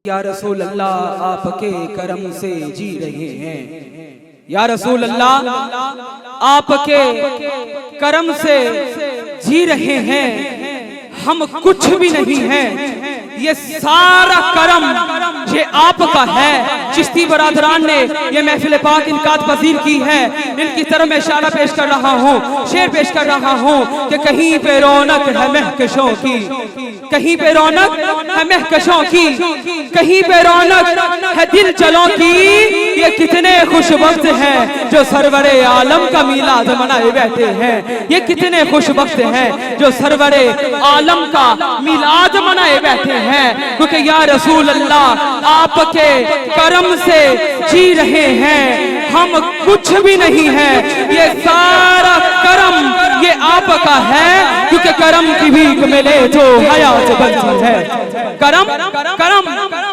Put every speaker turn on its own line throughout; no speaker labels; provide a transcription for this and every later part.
या रसूल अल्लाह आपके करम से जी रहे हैं। या रसूल अल्लाह आपके करम से जी रहे हैं, हम कुछ भी नहीं हैं, ये सारा करम ये आपका है। चिश्ती बरादरान ने ये महफिल पाक इनकात पजीर की है। इनकी तरफ में इशारा पेश कर रहा हूँ, शेर पेश कर रहा हूँ कि कहीं पे रौनक है महकशों की, कहीं पे रौनक है महकशों की, कहीं पे रौनक है दिल चलों की। ये कितने खुश वक्त हैं जो सरवरे आलम का मीलाद मनाए बैठे हैं। ये कितने खुश वक्त हैं जो सरवरे आलम का मीलाद मनाए बैठे हैं, क्योंकि या रसूल अल्लाह आपके करम से जी रहे हैं, हम कुछ भी नहीं है। ये सारा करम ये आपका है, क्योंकि करम की भीख मिले तो हयात बनती है। करम करम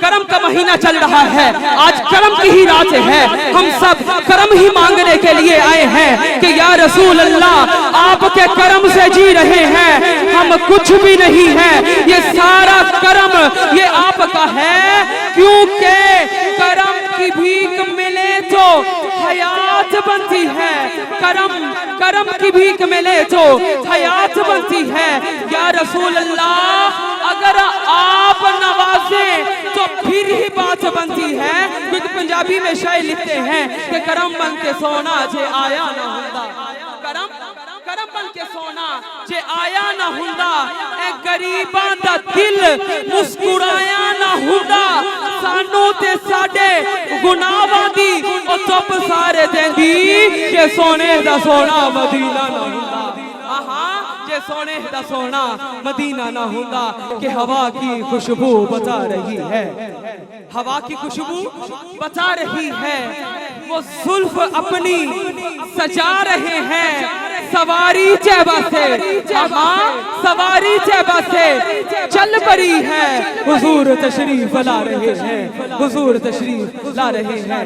करम का महीना चल रहा है, आज करम की ही रात है। हम सब करम ही मांगने के लिए आए हैं कि या रसूल अल्लाह आपके करम से जी रहे हैं, हम कुछ भी नहीं है। ये सारा करम ये आपका है, क्योंकि करम की भीख मिले तो हयात बनती है। करम करम की भीख मिले तो हयात बनती है। या रसूल अल्लाह अगर आप नवाजे तो फिर ही बात बनती है, क्योंकि पंजाबी में शायर लिखते हैं कि करम बन के सोना जे आया ना हुंदा, करम करम बन के सोना जे आया ना हुंदा, ए गरीबां दा दिल मुस्कुराया ना हुंदा, सानू ते साडे गुनाहां दी ओ चुप सारे देंदी, जे सोने दा सोना मदीना ना हुंदा। आहा जे सोने दा सोना मदीना ना हुंदा, कि हवा की खुशबू बचा रही है, हवा की खुशबू बचा रही है। वो जुल्फ अपनी सजा रहे हैं, सवारी जैबा से, हाँ सवारी जैबा से चल पड़ी है। हुजूर तशरीफ ला रहे हैं, हुजूर तशरीफ ला रहे हैं।